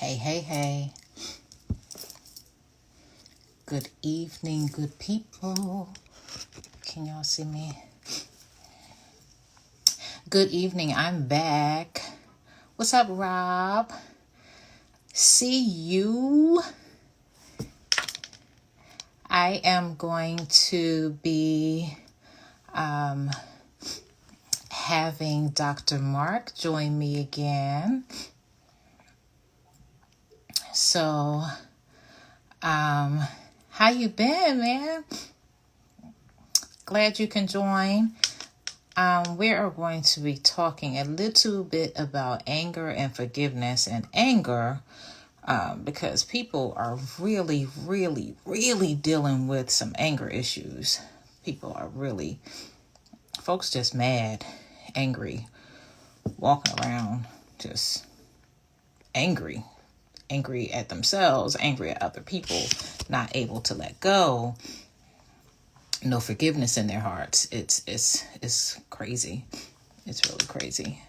Hey, hey, hey. Good evening, good people. Can y'all see me? Good evening, I'm back. What's up, Rob? See you. I am going to be having Dr. Mark join me again. So, how you been, man? Glad you can join. We are going to be talking a little bit about anger and forgiveness and anger because people are really, really, really dealing with some anger issues. People are really, folks just mad, angry, walking around just angry at themselves, angry at other people, not able to let go. No forgiveness in their hearts. It's crazy. It's really crazy.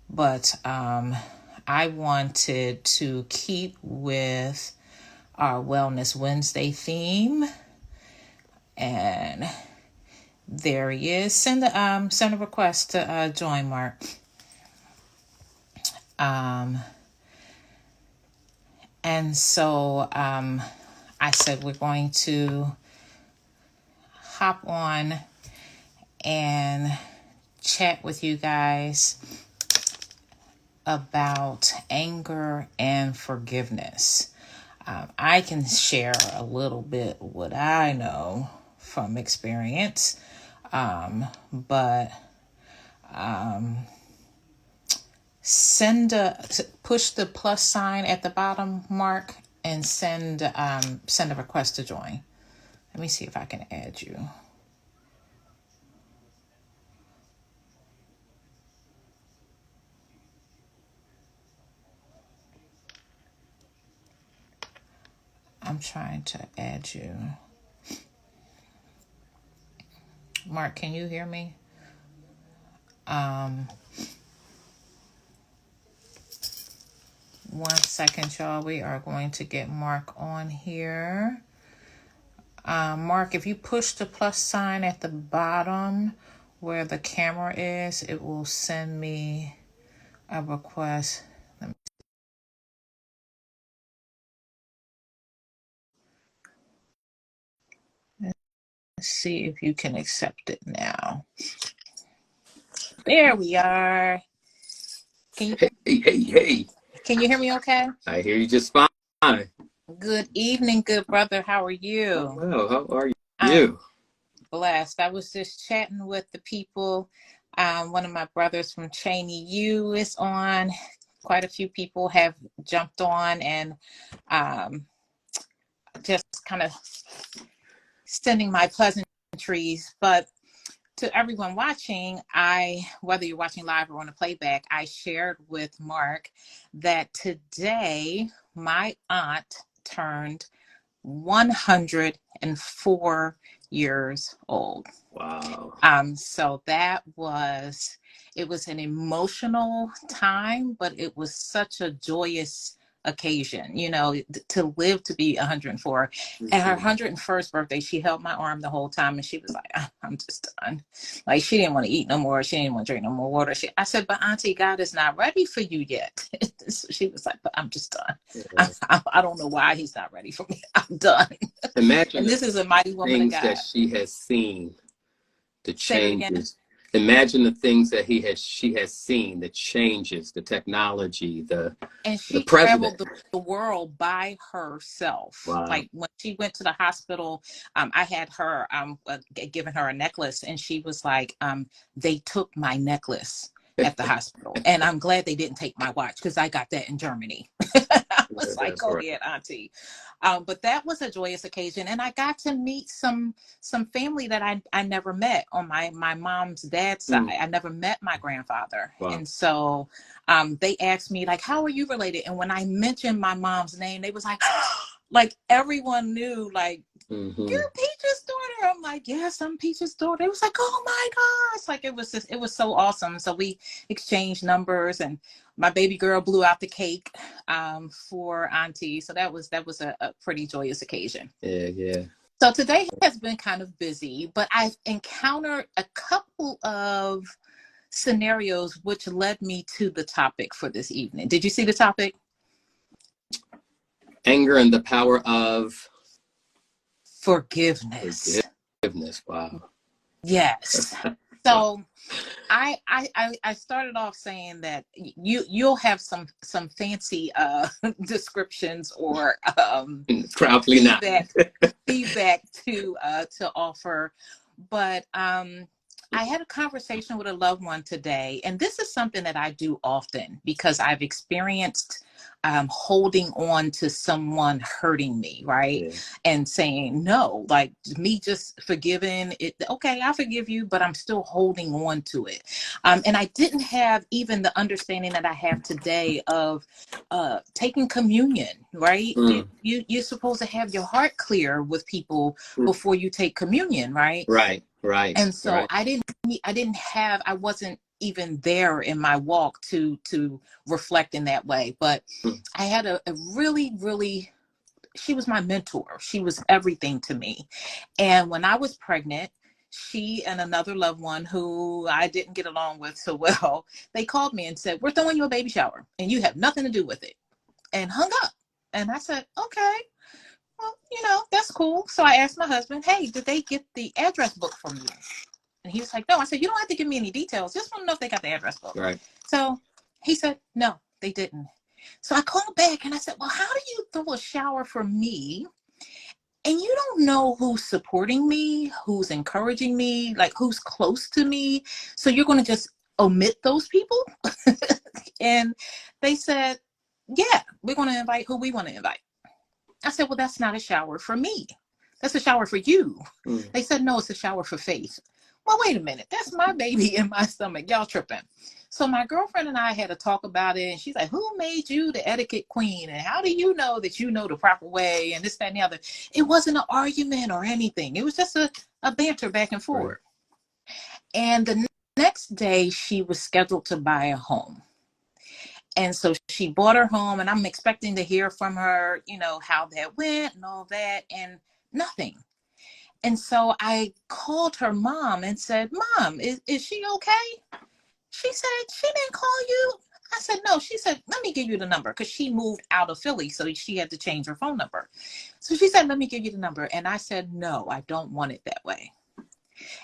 But I wanted to keep with our Wellness Wednesday theme, and there he is. Send a request to join, Mark. And so I said we're going to hop on and chat with you guys about anger and forgiveness. I can share a little bit what I know from experience, but push the plus sign at the bottom, Mark, and send a request to join. Let me see if I can add you. I'm trying to add you. Mark, can you hear me? 1 second, y'all. We are going to get Mark on here. Mark, if you push the plus sign at the bottom where the camera is, it will send me a request. Let's see if you can accept it now. There we are. Hey. Can you hear me okay? I hear you just fine. Good evening, good brother. How are you? Well, how are you? I'm blessed. I was just chatting with the people. One of my brothers from Cheney U is on. Quite a few people have jumped on and just kind of sending my pleasantries. But to everyone watching, whether you're watching live or on a playback, I shared with Mark that today my aunt turned 104 years old. Wow. So it was an emotional time, but it was such a joyous occasion, to live to be 104. At her 101st birthday, she held my arm the whole time and she was like, I'm just done. Like, she didn't want to eat no more. She didn't want to drink no more water. I said, but Auntie, God is not ready for you yet. So she was like, but I'm just done. Yeah. I don't know why he's not ready for me. I'm done. Imagine and this is a mighty woman of God. That she has seen, the changes. Imagine the things that she has seen, the changes, the technology, and she traveled the world by herself. Wow. Like when she went to the hospital, I had her giving her a necklace, and she was like, they took my necklace at the hospital, and I'm glad they didn't take my watch because I got that in Germany. I was like, go ahead, Auntie. But that was a joyous occasion, and I got to meet some family that I never met on my mom's dad's side. I never met my grandfather. Wow. And so they asked me, like, how are you related? And when I mentioned my mom's name, they was like, like everyone knew, like, you're Peach's daughter. I'm like, yes, I'm Peach's daughter. It was like, oh my gosh. Like, it was so awesome. So we exchanged numbers, and my baby girl blew out the cake for Auntie. So that was a pretty joyous occasion. Yeah. So today has been kind of busy, but I've encountered a couple of scenarios which led me to the topic for this evening. Did you see the topic? Anger and the power of Forgiveness. forgiveness. Wow. Yes. Wow. So I started off saying that you'll have some fancy descriptions or Probably not. feedback to offer, but I had a conversation with a loved one today, and this is something that I do often because I've experienced holding on to someone hurting me, right? Yeah. And saying no, like me just forgiving it. Okay, I forgive you, but I'm still holding on to it. And I didn't have even the understanding that I have today of taking communion, right? You're supposed to have your heart clear with people before you take communion, right? Right. And so I wasn't even there in my walk to reflect in that way. But I had a really, really, she was my mentor. She was everything to me. And when I was pregnant, she and another loved one who I didn't get along with so well, they called me and said, "We're throwing you a baby shower and you have nothing to do with it," and hung up. And I said, "Okay, well, that's cool." So I asked my husband, "Hey, did they get the address book from you?" And he was like, "No." I said, "You don't have to give me any details. Just want to know if they got the address book." Right. So he said, "No, they didn't." So I called back and I said, "Well, how do you throw a shower for me and you don't know who's supporting me, who's encouraging me, like who's close to me? So you're going to just omit those people?" And they said, "Yeah, we're going to invite who we want to invite." I said, "Well, that's not a shower for me. That's a shower for you." They said, "No, it's a shower for Faith." Well, wait a minute. That's my baby in my stomach. Y'all tripping. So my girlfriend and I had to talk about it. And she's like, "Who made you the etiquette queen? And how do you know that you know the proper way?" And this, that, and the other. It wasn't an argument or anything. It was just a banter back and forth. Right. And the next day, she was scheduled to buy a home. And so she bought her home, and I'm expecting to hear from her, how that went and all that, and nothing. And so I called her mom and said, "Mom, is she okay?" She said, "She didn't call you." I said, "No." She said, "Let me give you the number," because she moved out of Philly, so she had to change her phone number. So she said, "Let me give you the number." And I said, "No, I don't want it that way."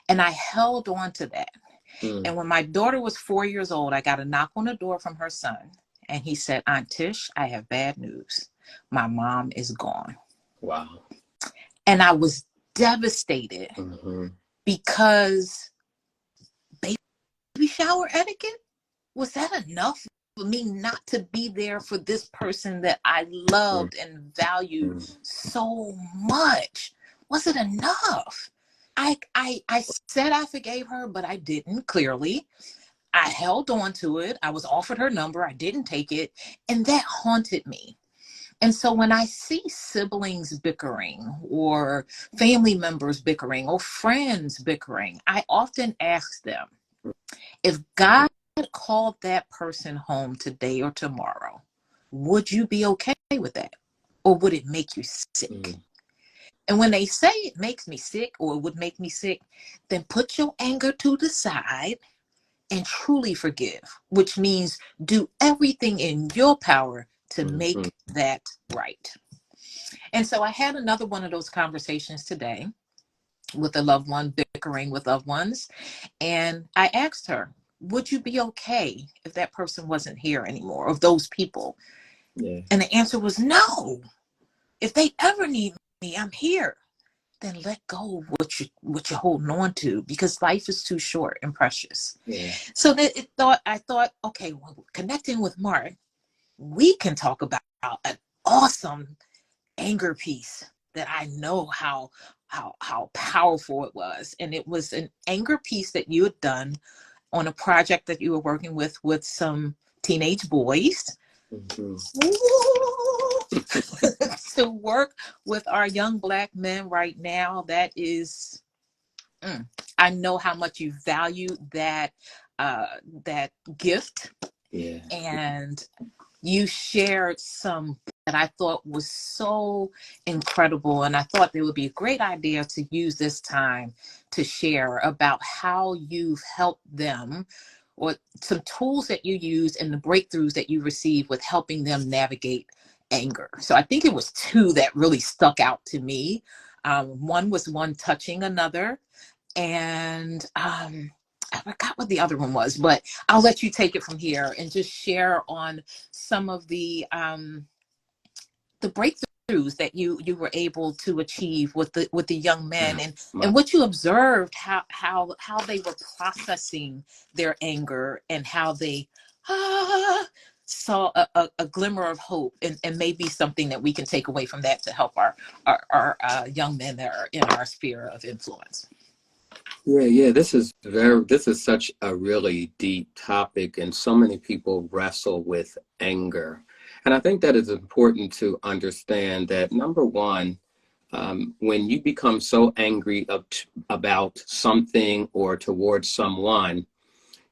And I held on to that. And when my daughter was 4 years old, I got a knock on the door from her son. And he said, "Aunt Tish, I have bad news. My mom is gone." Wow. And I was devastated because baby shower etiquette, was that enough for me not to be there for this person that I loved and valued so much? Was it enough? I said I forgave her, but I didn't, clearly. I held on to it. I was offered her number. I didn't take it. And that haunted me. And so when I see siblings bickering or family members bickering or friends bickering, I often ask them, if God called that person home today or tomorrow, would you be okay with that? Or would it make you sick? And when they say it makes me sick or it would make me sick, then put your anger to the side and truly forgive, which means do everything in your power to make that right. And so I had another one of those conversations today with a loved one, bickering with loved ones. And I asked her, would you be okay if that person wasn't here anymore, of those people? Yeah. And the answer was no. If they ever need me, I'm here. Then let go of what you're holding on to, because life is too short and precious. Yeah. So I thought, okay, well, connecting with Mark, we can talk about an awesome anger piece that I know how powerful it was. And it was an anger piece that you had done on a project that you were working with some teenage boys. To work with our young Black men right now, that is, I know how much you value that gift. Yeah. And you shared some that I thought was so incredible. And I thought it would be a great idea to use this time to share about how you've helped them, or some tools that you use and the breakthroughs that you receive with helping them navigate anger. So I think it was two that really stuck out to me. One was one touching another, and I forgot what the other one was, but I'll let you take it from here and just share on some of the breakthroughs that you were able to achieve with the young men, Yeah. and what you observed, how they were processing their anger, and how they saw a glimmer of hope, and maybe something that we can take away from that to help our young men that are in our sphere of influence. Yeah. This is such a really deep topic, and so many people wrestle with anger. And I think that it's important to understand that, number one, when you become so angry about something or towards someone,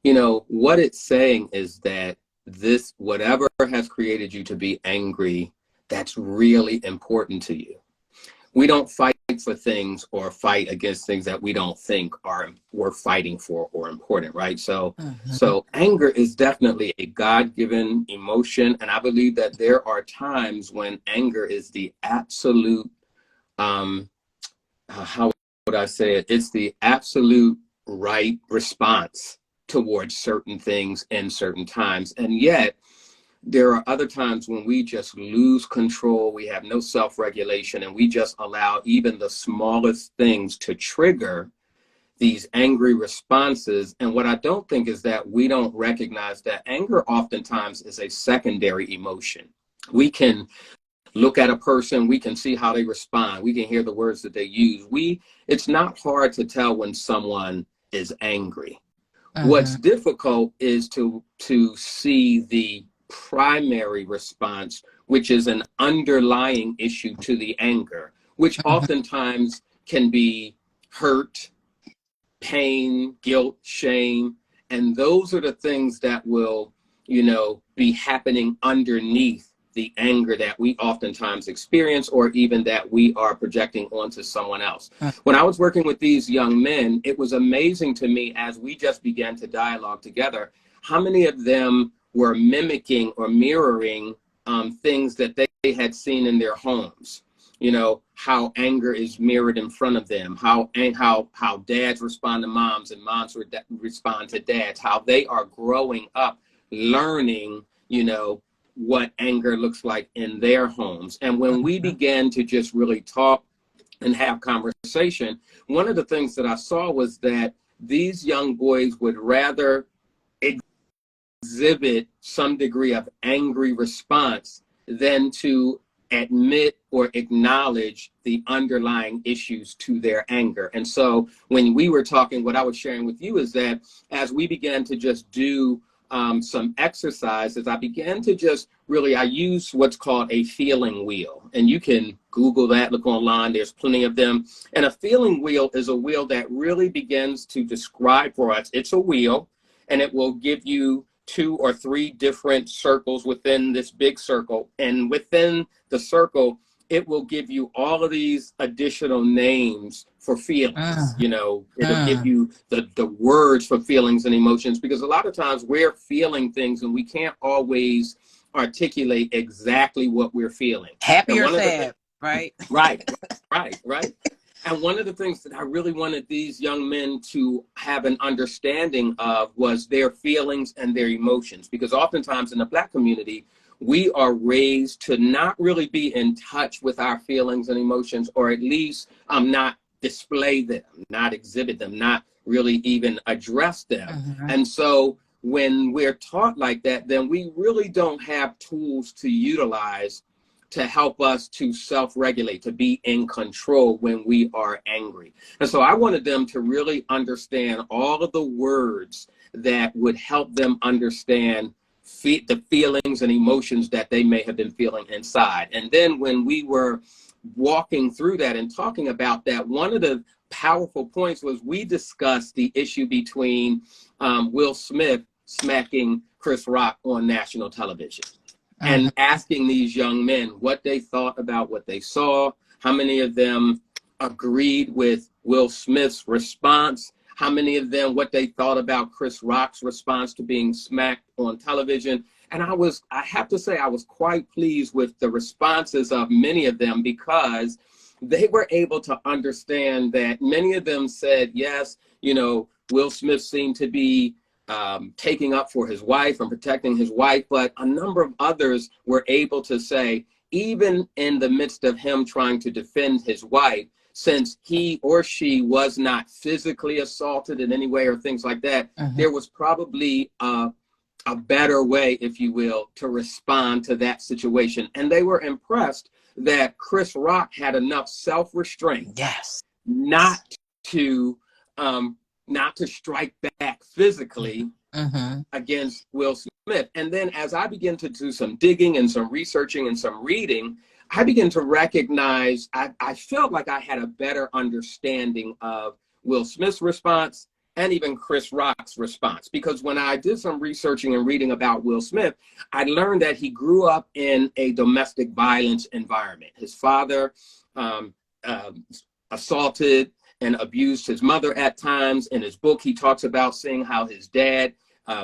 what it's saying is that this, whatever has created you to be angry, that's really important to you. We don't fight for things or fight against things that we don't think are worth fighting for or important, right? So, Mhm. so anger is definitely a God-given emotion, and I believe that there are times when anger is the absolute, how would I say it? It's the absolute right response towards certain things in certain times, and yet there are other times when we just lose control, we have no self-regulation, and we just allow even the smallest things to trigger these angry responses. And what I don't think is that we don't recognize that anger oftentimes is a secondary emotion. We can look at a person, we can see how they respond, we can hear the words that they use. It's not hard to tell when someone is angry. What's Mhm. difficult is to see the primary response, which is an underlying issue to the anger, which Mhm. oftentimes can be hurt, pain, guilt, shame. And those are the things that will, be happening underneath the anger that we oftentimes experience, or even that we are projecting onto someone else. When I was working with these young men, it was amazing to me as we just began to dialogue together, how many of them were mimicking or mirroring things that they had seen in their homes. How anger is mirrored in front of them, how dads respond to moms and moms respond to dads, how they are growing up learning, what anger looks like in their homes. And when we Mhm. began to just really talk and have conversation, one of the things that I saw was that these young boys would rather exhibit some degree of angry response than to admit or acknowledge the underlying issues to their anger. And so when we were talking, what I was sharing with you is that as we began to just do some exercises, I began to I use what's called a feeling wheel. And you can Google that, look online, there's plenty of them. And a feeling wheel is a wheel that really begins to describe for us. It's a wheel, and it will give you 2 or 3 different circles within this big circle. And within the circle, it will give you all of these additional names for feelings. It'll give Mhm. you the words for feelings and emotions, because a lot of times we're feeling things and we can't always articulate exactly what we're feeling. Happy And or one of the things, sad, right? right. And one of the things that I really wanted these young men to have an understanding of was their feelings and their emotions. Because oftentimes in the Black community, we are raised to not really be in touch with our feelings and emotions, or at least not display them, not exhibit them, not really even address them. Mhm. And so when we're taught like that, then we really don't have tools to utilize to help us to self-regulate, to be in control when we are angry. And so I wanted them to really understand all of the words that would help them understand the feelings and emotions that they may have been feeling inside. And then when we were walking through that and talking about that, one of the powerful points was we discussed the issue between Will Smith smacking Chris Rock on national television. and asking these young men what they thought about what they saw, how many of them agreed with Will Smith's response, how many of them what they thought about Chris Rock's response to being smacked on television. And I have to say, I was quite pleased with the responses of many of them, because they were able to understand that many of them said, yes, Will Smith seemed to be taking up for his wife and protecting his wife. But a number of others were able to say, even in the midst of him trying to defend his wife, since he or she was not physically assaulted in any way or things like that, there was probably a better way, if you will, to respond to that situation. And they were impressed that Chris Rock had enough self-restraint, not to strike back physically against Will Smith. And then as I began to do some digging and some researching and some reading, I began to recognize, I felt like I had a better understanding of Will Smith's response and even Chris Rock's response. Because when I did some researching and reading about Will Smith, I learned that he grew up in a domestic violence environment. His father assaulted and abused his mother at times. In his book, he talks about seeing how his dad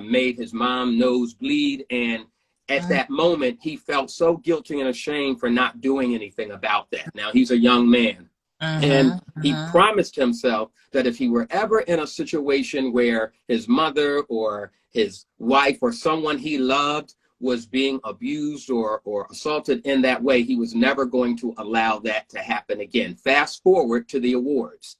made his mom nose bleed. And at that moment, he felt so guilty and ashamed for not doing anything about that. Now, he's a young man. And he promised himself that if he were ever in a situation where his mother or his wife or someone he loved was being abused or assaulted in that way, he was never going to allow that to happen again. Fast forward to the awards,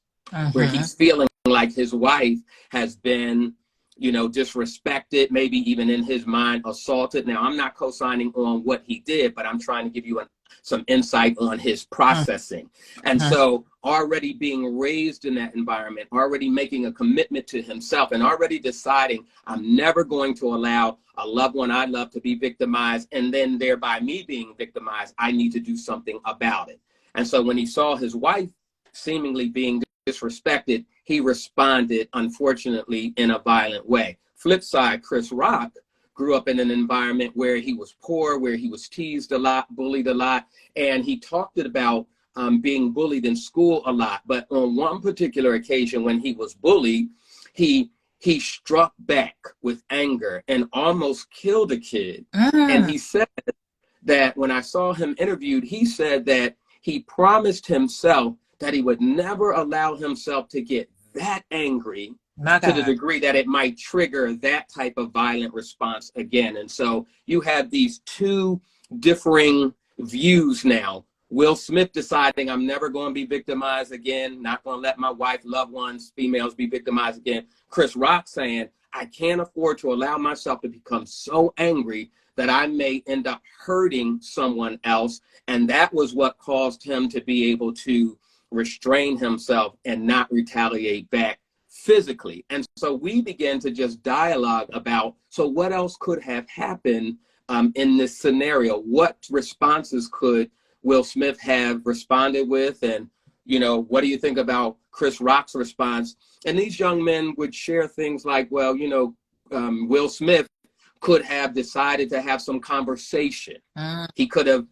where he's feeling like his wife has been, disrespected, maybe even in his mind assaulted. Now, I'm not co-signing on what he did, but I'm trying to give you some insight on his processing. And so already being raised in that environment, already making a commitment to himself, and already deciding I'm never going to allow a loved one I love to be victimized, and then thereby me being victimized, I need to do something about it. And so when he saw his wife seemingly being disrespected, he responded, unfortunately, in a violent way. Flip side, Chris Rock grew up in an environment where he was poor, where he was teased a lot, bullied a lot, and he talked about being bullied in school a lot. But on one particular occasion when he was bullied, he struck back with anger and almost killed a kid. And he said that when I saw him interviewed, he said that he promised himself that he would never allow himself to get that angry to the degree that it might trigger that type of violent response again. And so you have these two differing views now. Will Smith deciding I'm never going to be victimized again, not going to let my wife, loved ones, females be victimized again. Chris Rock saying I can't afford to allow myself to become so angry that I may end up hurting someone else. And that was what caused him to be able to restrain himself and not retaliate back physically. And so we began to just dialogue about, so what else could have happened in this scenario? What responses could Will Smith have responded with? And, what do you think about Chris Rock's response? And these young men would share things like, well, Will Smith could have decided to have some conversation. He could have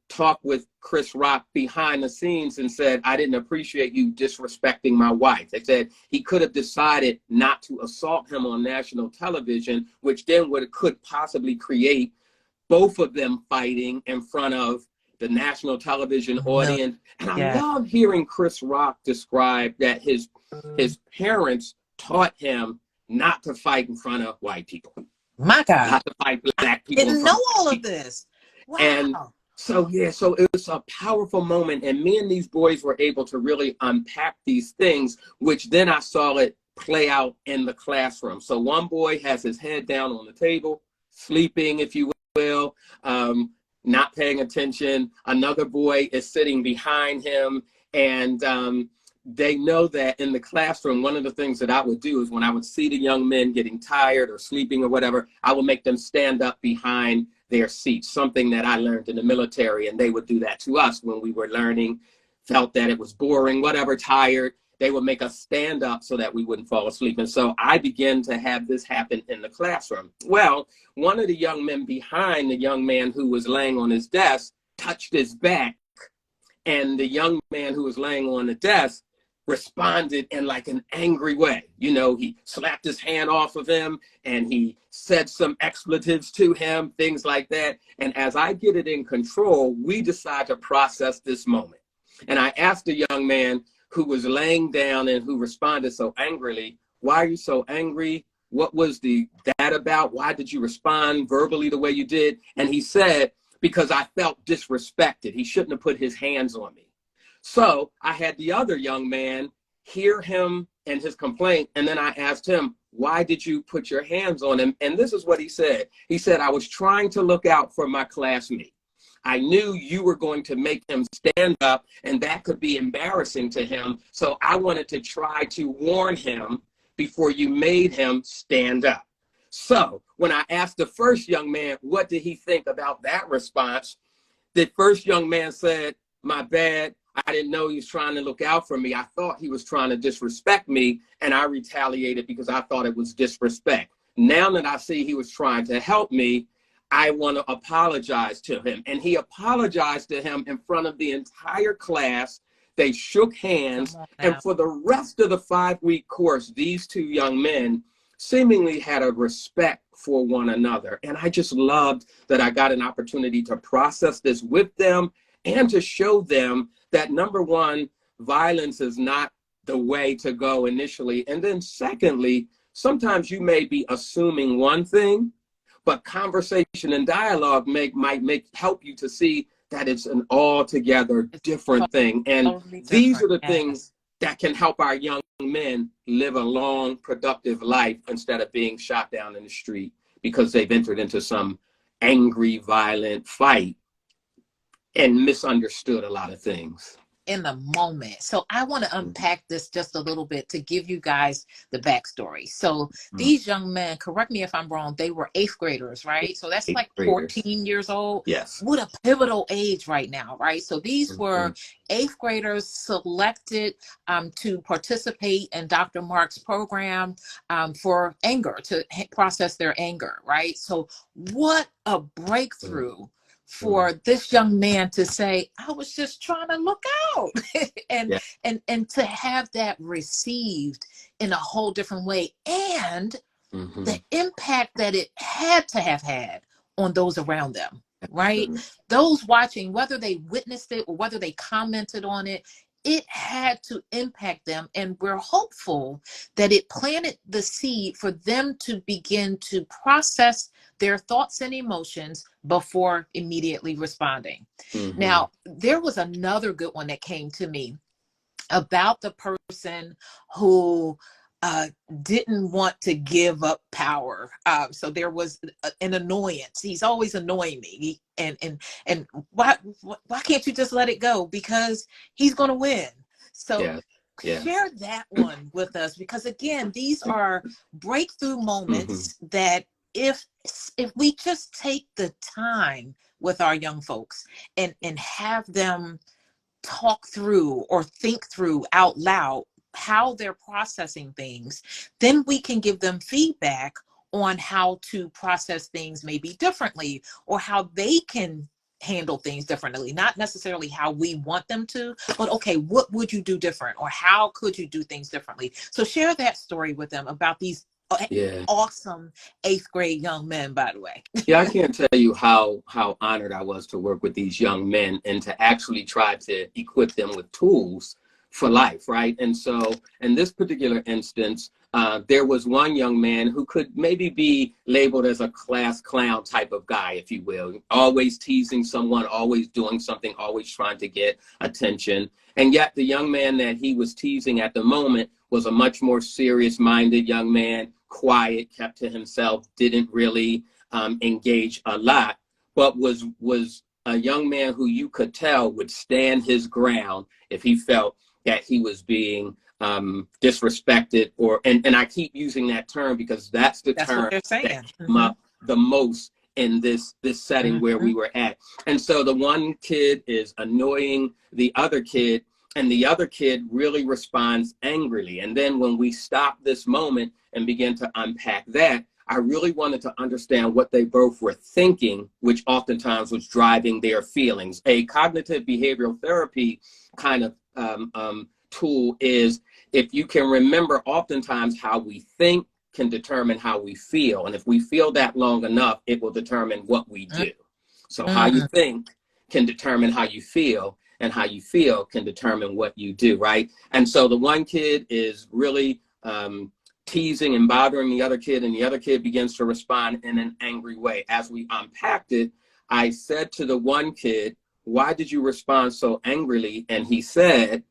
talked with Chris Rock behind the scenes and said, I didn't appreciate you disrespecting my wife. They said he could have decided not to assault him on national television, which then could possibly create both of them fighting in front of the national television audience. And I love hearing Chris Rock describe that his parents taught him not to fight in front of white people. My God. Not to fight black people. I didn't know all of this. Wow. And so it was a powerful moment. And me and these boys were able to really unpack these things, which then I saw it play out in the classroom. So one boy has his head down on the table, sleeping, if you will, not paying attention. Another boy is sitting behind him. And they know that in the classroom, one of the things that I would do is when I would see the young men getting tired or sleeping or whatever, I would make them stand up behind their seats, something that I learned in the military. And they would do that to us when we were learning, felt that it was boring, whatever, tired. they would make us stand up so that we wouldn't fall asleep. And so I began to have this happen in the classroom. Well, one of the young men behind the young man who was laying on his desk touched his back, and the young man who was laying on the desk responded in like an angry way. You know, he slapped his hand off of him and he said some expletives to him, things like that. And as I get it in control, we decide to process this moment. And I asked the young man who was laying down and who responded so angrily, "Why are you so angry? What was that about? Why did you respond verbally the way you did?" And he said, "Because I felt disrespected. He shouldn't have put his hands on me." So I had the other young man hear him and his complaint. And then I asked him, "Why did you put your hands on him?" And this is what he said. He said, "I was trying to look out for my classmate. I knew you were going to make him stand up and that could be embarrassing to him. So I wanted to try to warn him before you made him stand up." So when I asked the first young man, what did he think about that response? The first young man said, "My bad. I didn't know he was trying to look out for me. I thought he was trying to disrespect me, and I retaliated because I thought it was disrespect. Now that I see he was trying to help me, I want to apologize to him." And he apologized to him in front of the entire class. They shook hands, and for the rest of the 5-week course, these two young men seemingly had a respect for one another. And I just loved that I got an opportunity to process this with them and to show them that, number one, violence is not the way to go initially. And then secondly, sometimes you may be assuming one thing, but conversation and dialogue might help you to see that it's an altogether different thing. And Totally these are different. the things that can help our young men live a long, productive life instead of being shot down in the street because they've entered into some angry, violent fight and misunderstood a lot of things. In the moment. So I want to unpack this just a little bit to give you guys the backstory. So these young men, correct me if I'm wrong, they were 8th graders, right? So that's like 14 years old. Yes. What a pivotal age right now, right? So these were 8th graders selected to participate in Dr. Mark's program for anger, to process their anger, right? So what a breakthrough for this young man to say, "I was just trying to look out," and to have that received in a whole different way, and the impact that it had to have had on those around them, right? Those watching, whether they witnessed it or whether they commented on it, it had to impact them. And we're hopeful that it planted the seed for them to begin to process their thoughts and emotions before immediately responding. Now, there was another good one that came to me about the person who didn't want to give up power. So there was an annoyance. He's always annoying me. And why can't you just let it go? Because he's going to win. So share that one with us, because again, these are breakthrough moments that if we just take the time with our young folks and have them talk through or think through out loud how they're processing things, then we can give them feedback on how to process things maybe differently, or how they can handle things differently. Not necessarily how we want them to, but okay, what would you do different, or how could you do things differently? So share that story with them about these awesome 8th grade young men, by the way. I can't tell you how honored I was to work with these young men and to actually try to equip them with tools for life, right? And so in this particular instance, there was one young man who could maybe be labeled as a class clown type of guy, if you will, always teasing someone, always doing something, always trying to get attention. And yet the young man that he was teasing at the moment was a much more serious-minded young man, quiet, kept to himself, didn't really engage a lot, but was a young man who you could tell would stand his ground if he felt that he was being disrespected, and I keep using that term because that's term that came up the most in this setting where we were at. And so the one kid is annoying the other kid and the other kid really responds angrily. And then when we stop this moment and begin to unpack that, I really wanted to understand what they both were thinking, which oftentimes was driving their feelings. A cognitive behavioral therapy kind of tool is, if you can remember, oftentimes how we think can determine how we feel. And if we feel that long enough, it will determine what we do. So how you think can determine how you feel, and how you feel can determine what you do, right? And so the one kid is really teasing and bothering the other kid, and the other kid begins to respond in an angry way. As we unpacked it, I said to the one kid, "Why did you respond so angrily?" And he said,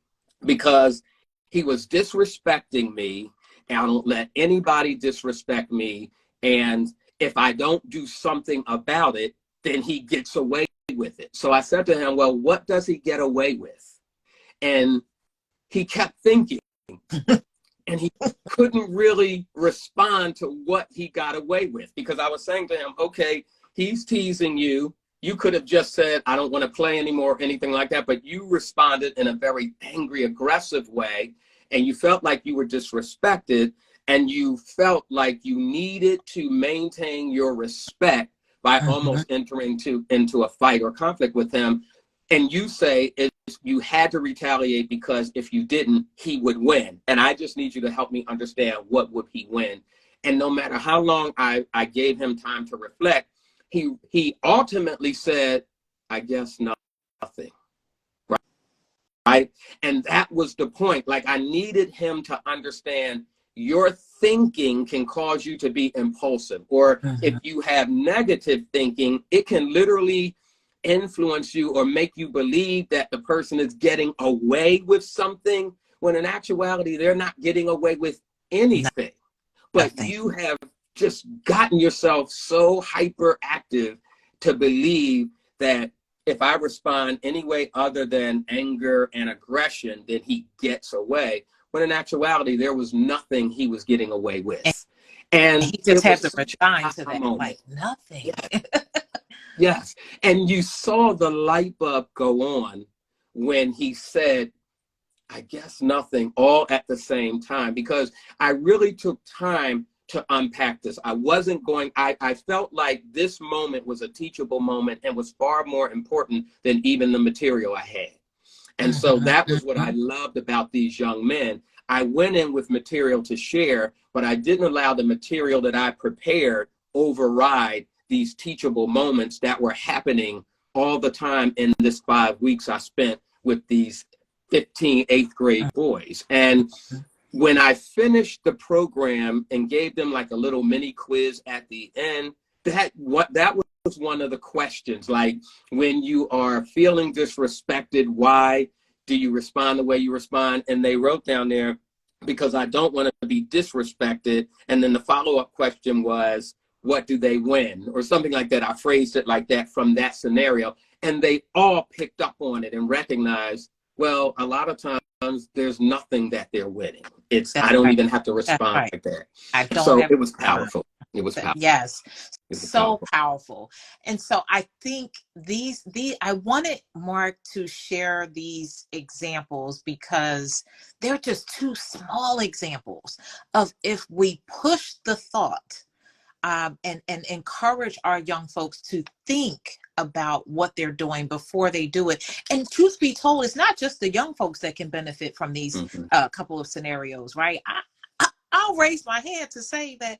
"Because he was disrespecting me, and I don't let anybody disrespect me. And if I don't do something about it, then he gets away with it." So I said to him, "Well, what does he get away with?" And he kept thinking. And he couldn't really respond to what he got away with, because I was saying to him, okay, he's teasing you. You could have just said, "I don't want to play anymore," or anything like that. But you responded in a very angry, aggressive way. And you felt like you were disrespected. And you felt like you needed to maintain your respect by almost entering into a fight or conflict with him. And you say you had to retaliate because if you didn't, he would win. And I just need you to help me understand, what would he win? And no matter how long I gave him time to reflect, he ultimately said, "I guess nothing." Right? And that was the point. Like, I needed him to understand, your thinking can cause you to be impulsive. Or if you have negative thinking, it can literally influence you or make you believe that the person is getting away with something, when in actuality, they're not getting away with anything. But you have just gotten yourself so hyperactive to believe that if I respond any way other than anger and aggression, then he gets away. When in actuality, there was nothing he was getting away with. And he just had to respond to that, moment. like, nothing. Yes. And you saw the light bulb go on when he said, "I guess nothing," all at the same time, because I really took time to unpack this. I felt like this moment was a teachable moment and was far more important than even the material I had. And so that was what I loved about these young men. I went in with material to share, but I didn't allow the material that I prepared override these teachable moments that were happening all the time in this 5 weeks I spent with these 15 eighth grade boys. And when I finished the program and gave them like a little mini quiz at the end, that was one of the questions. Like, when you are feeling disrespected, why do you respond the way you respond? And they wrote down there, "Because I don't want to be disrespected." And then the follow-up question was, "What do they win?" or something like that. I phrased it like that from that scenario. And they all picked up on it and recognized, well, a lot of times there's nothing that they're winning. I don't even have to respond like that. I don't So have it was powerful. It was powerful. Yes, It was so powerful. And so I think I wanted Mark to share these examples because they're just two small examples of, if we push the thought, and encourage our young folks to think about what they're doing before they do it. And truth be told, it's not just the young folks that can benefit from these couple of scenarios, right? I'll raise my hand to say that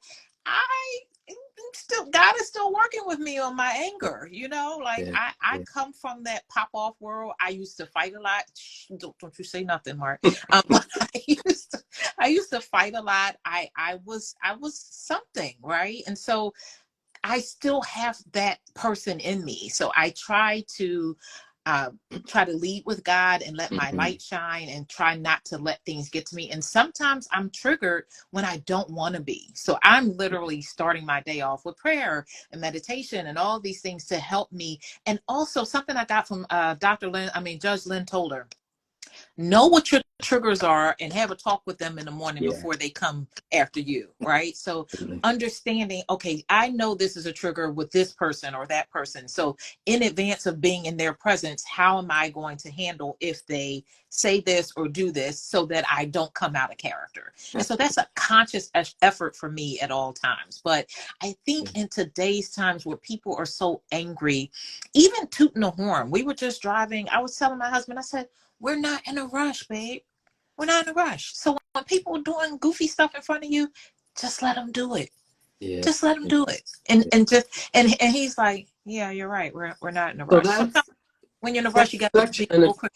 God is still working with me on my anger. Like, I come from that pop off world. I used to fight a lot. Don't you say nothing, Mark. I used to fight a lot. I was something, right? And so I still have that person in me. So I try to lead with God and let my light shine, and try not to let things get to me. And sometimes I'm triggered when I don't want to be. So I'm literally starting my day off with prayer and meditation and all these things to help me. And also something I got from Judge Lynn Toler. know what your triggers are and have a talk with them in the morning Yeah. before they come after you, right? So understanding, okay, I know this is a trigger with this person or that person. So in advance of being in their presence, how am I going to handle if they say this or do this so that I don't come out of character? And so that's a conscious effort for me at all times. But I think in today's times where people are so angry, even tooting the horn, we were just driving. I was telling my husband, I said, we're not in a rush, babe. We're not in a rush. So when people are doing goofy stuff in front of you, just let them do it. Yeah. Just let them do it. And he's like, yeah, you're right. We're not in a So rush. Sometimes when you're in a rush, you that's got to be a little quick.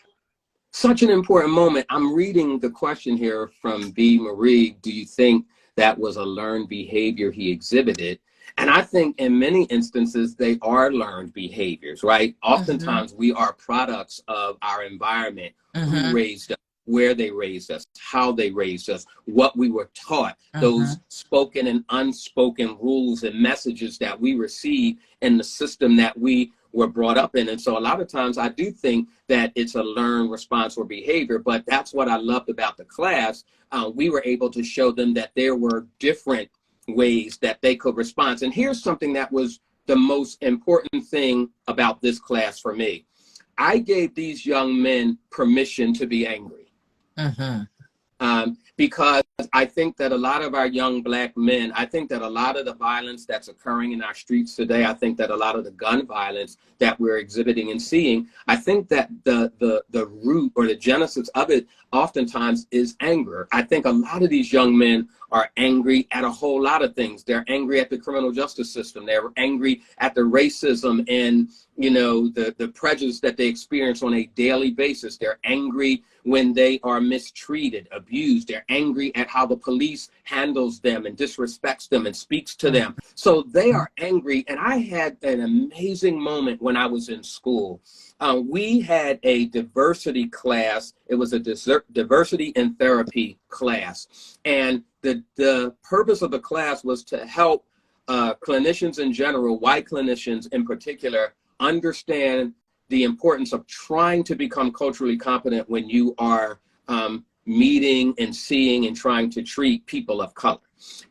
such an important moment. I'm reading the question here from B. Marie. Do you think that was a learned behavior he exhibited? And I think in many instances, they are learned behaviors, right? Oftentimes we are products of our environment, who raised us, where they raised us, how they raised us, what we were taught, those spoken and unspoken rules and messages that we receive in the system that we were brought up in. And so a lot of times I do think that it's a learned response or behavior, but that's what I loved about the class. We were able to show them that there were different ways that they could respond. And here's something that was the most important thing about this class for me. I gave these young men permission to be angry. Because I think that a lot of our young Black men, I think that a lot of the violence that's occurring in our streets today, I think that a lot of the gun violence that we're exhibiting and seeing, I think that the root or the genesis of it oftentimes is anger. I think a lot of these young men are angry at a whole lot of things. They're angry at the criminal justice system. They're angry at the racism and, you know, the prejudice that they experience on a daily basis. They're angry when they are mistreated, abused. They're angry at how the police handles them and disrespects them and speaks to them. So they are angry. And I had an amazing moment when I was in school. We had a diversity class. It was a diversity in therapy class. And the purpose of the class was to help clinicians in general, white clinicians in particular, understand the importance of trying to become culturally competent when you are meeting and seeing and trying to treat people of color.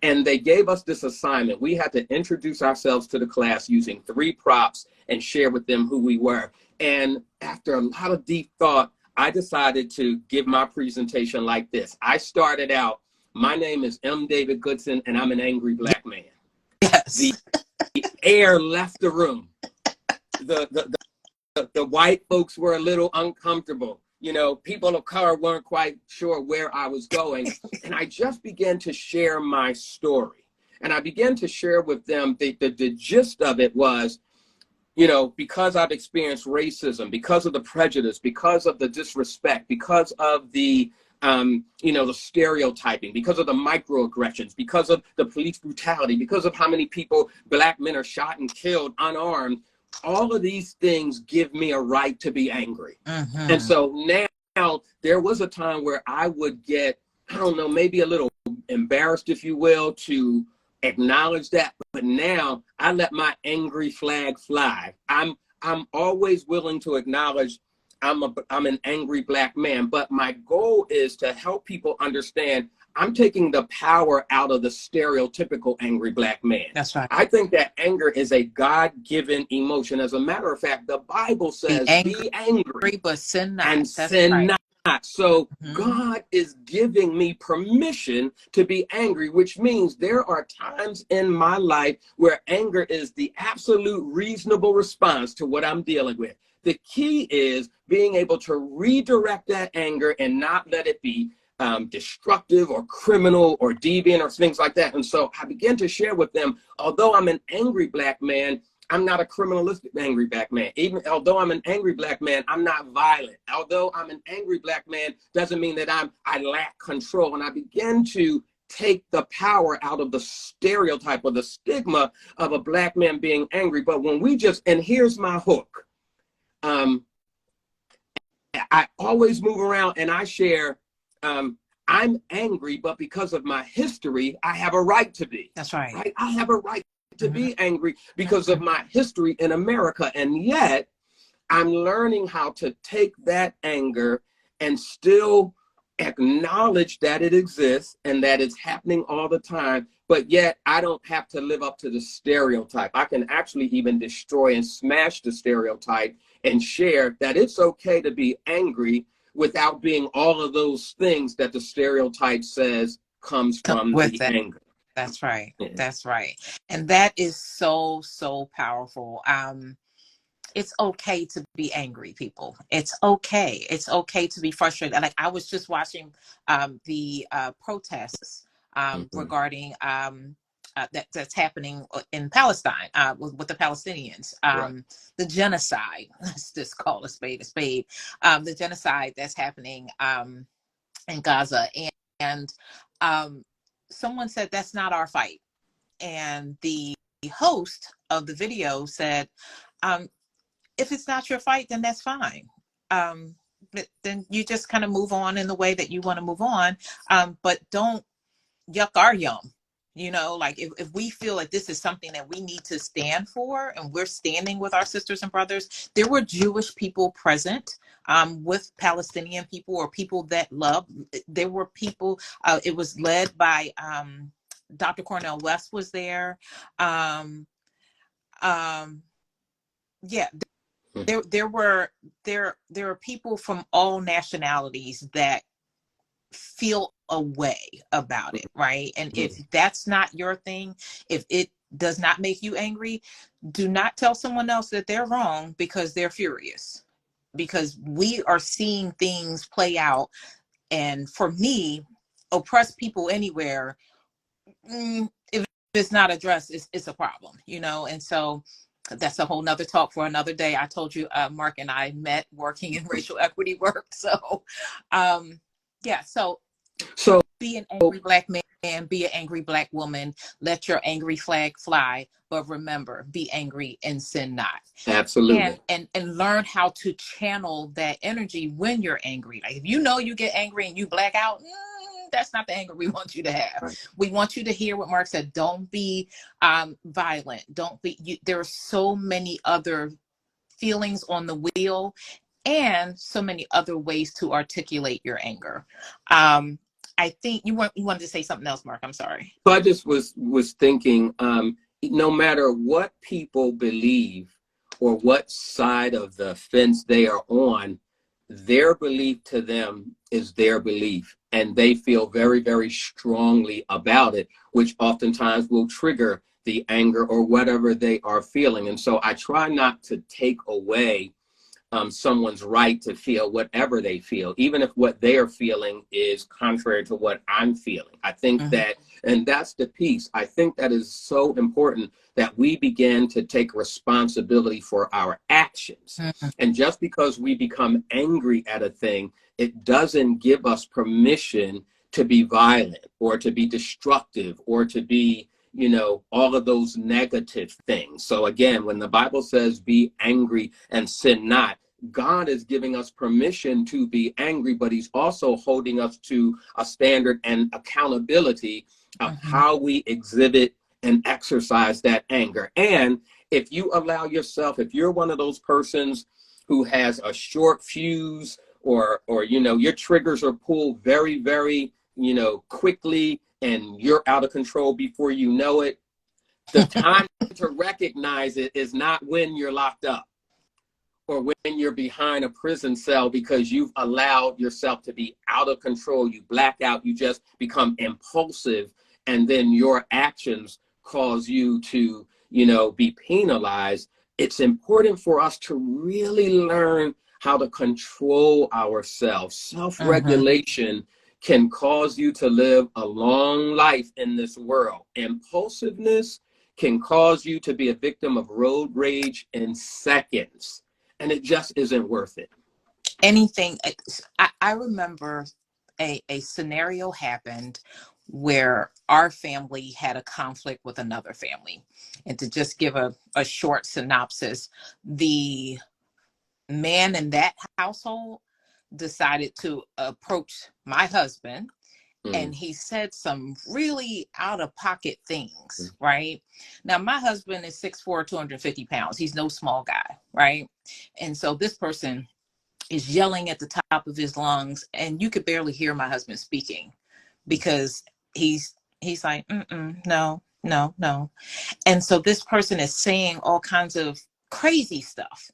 And they gave us this assignment. We had to introduce ourselves to the class using 3 props and share with them who we were. And after a lot of deep thought, I decided to give my presentation like this. I started out, my name is M. David Goodson, and I'm an angry Black man. Yes. The air left the room. The white folks were a little uncomfortable. You know, people of color weren't quite sure where I was going. And I just began to share my story. And I began to share with them, the gist of it was, you know, because I've experienced racism, because of the prejudice, because of the disrespect, because of the, you know, the stereotyping, because of the microaggressions, because of the police brutality, because of how many people, Black men, are shot and killed unarmed. All of these things give me a right to be angry. And so now there was a time where I would get, I don't know, maybe a little embarrassed, if you will, to acknowledge that. But now I let my angry flag fly. I'm always willing to acknowledge I'm an angry Black man. But my goal is to help people understand I'm taking the power out of the stereotypical angry Black man. That's right. I think that anger is a God-given emotion. As a matter of fact, the Bible says, be angry, but sin not. and That's sin right. not. So God is giving me permission to be angry, which means there are times in my life where anger is the absolute reasonable response to what I'm dealing with. The key is being able to redirect that anger and not let it be destructive or criminal or deviant or things like that. And so I began to share with them, although I'm an angry Black man, I'm not a criminalistic angry Black man. Even although I'm an angry Black man, I'm not violent. Although I'm an angry Black man, doesn't mean that I lack control. And I began to take the power out of the stereotype or the stigma of a Black man being angry. But when we just, and here's my hook. I always move around and I share, I'm angry, but because of my history, I have a right to be. That's right. I have a right to be angry because of my history in America. And yet I'm learning how to take that anger and still acknowledge that it exists and that it's happening all the time, but yet I don't have to live up to the stereotype. I can actually even destroy and smash the stereotype and share that it's okay to be angry without being all of those things that the stereotype says comes Come from with the that. anger. That's right. Yeah. That's right. And that is so, so powerful. It's okay to be angry, people. It's okay. It's okay to be frustrated. Like, I was just watching the protests Mm-hmm. regarding that's happening in Palestine with the Palestinians, Right. the genocide. Let's just call a spade a spade. The genocide that's happening in Gaza, and um, someone said that's not our fight, and the host of the video said, um, if it's not your fight, then that's fine. But then you just kind of move on in the way that you want to move on. But don't yuck our yum. Like, if we feel like this is something that we need to stand for, and we're standing with our sisters and brothers. There were Jewish people present with Palestinian people, or people that love. There were people, it was led by Dr. Cornel West was there. Um, um, yeah, there were there are people from all nationalities that feel a way about it, right? And if that's not your thing, if it does not make you angry, do not tell someone else that they're wrong because they're furious. Because we are seeing things play out, and for me, oppressed people anywhere, if it's not addressed, it's a problem, and so that's a whole nother talk for another day. I told you, Mark and I met working in racial equity work. So yeah, so So be an angry black man, be an angry black woman, let your angry flag fly, but remember, be angry and sin not. absolutely. And learn how to channel that energy when you're angry. Like, if you get angry and you black out, that's not the anger we want you to have. Right. We want you to hear what Mark said. Don't be violent. Don't be. There are so many other feelings on the wheel, and so many other ways to articulate your anger. I think you wanted to say something else, Mark. I'm sorry. So I just was thinking, no matter what people believe or what side of the fence they are on, their belief to them is their belief, and they feel very, very strongly about it, which oftentimes will trigger the anger or whatever they are feeling. And so I try not to take away someone's right to feel whatever they feel, even if what they are feeling is contrary to what I'm feeling. I think Mm-hmm. that, and that's the piece. I think that is so important that we begin to take responsibility for our actions. Mm-hmm. And just because we become angry at a thing, it doesn't give us permission to be violent or to be destructive or to be, all of those negative things. So again, when the Bible says be angry and sin not, God is giving us permission to be angry, but he's also holding us to a standard and accountability of Mm-hmm. how we exhibit and exercise that anger. And if you allow yourself, if you're one of those persons who has a short fuse, or your triggers are pulled very, very, quickly, and you're out of control before you know it, the time to recognize it is not when you're locked up or when you're behind a prison cell because you've allowed yourself to be out of control. You black out, you just become impulsive, and then your actions cause you to, be penalized. It's important for us to really learn how to control ourselves. Mm-hmm. Self-regulation can cause you to live a long life in this world. Impulsiveness can cause you to be a victim of road rage in seconds, and it just isn't worth it. Anything. I remember a scenario happened where our family had a conflict with another family. And to just give a short synopsis, the man in that household decided to approach my husband, and Mm. he said some really out of pocket things, right? Now, my husband is 6'4", 250 pounds. He's no small guy, right? And so this person is yelling at the top of his lungs, and you could barely hear my husband speaking because he's like, no, no, no. And so this person is saying all kinds of crazy stuff.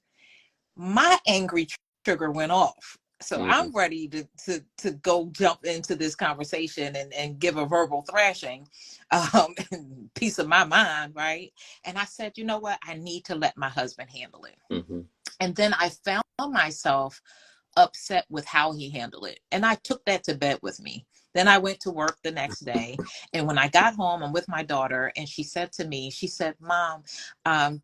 My angry trigger went off. So Mm-hmm. I'm ready to go jump into this conversation and give a verbal thrashing, piece of my mind, right? And I said, you know what? I need to let my husband handle it. Mm-hmm. And then I found myself upset with how he handled it. And I took that to bed with me. Then I went to work the next day. And when I got home, I'm with my daughter. And she said to me, she said, Mom,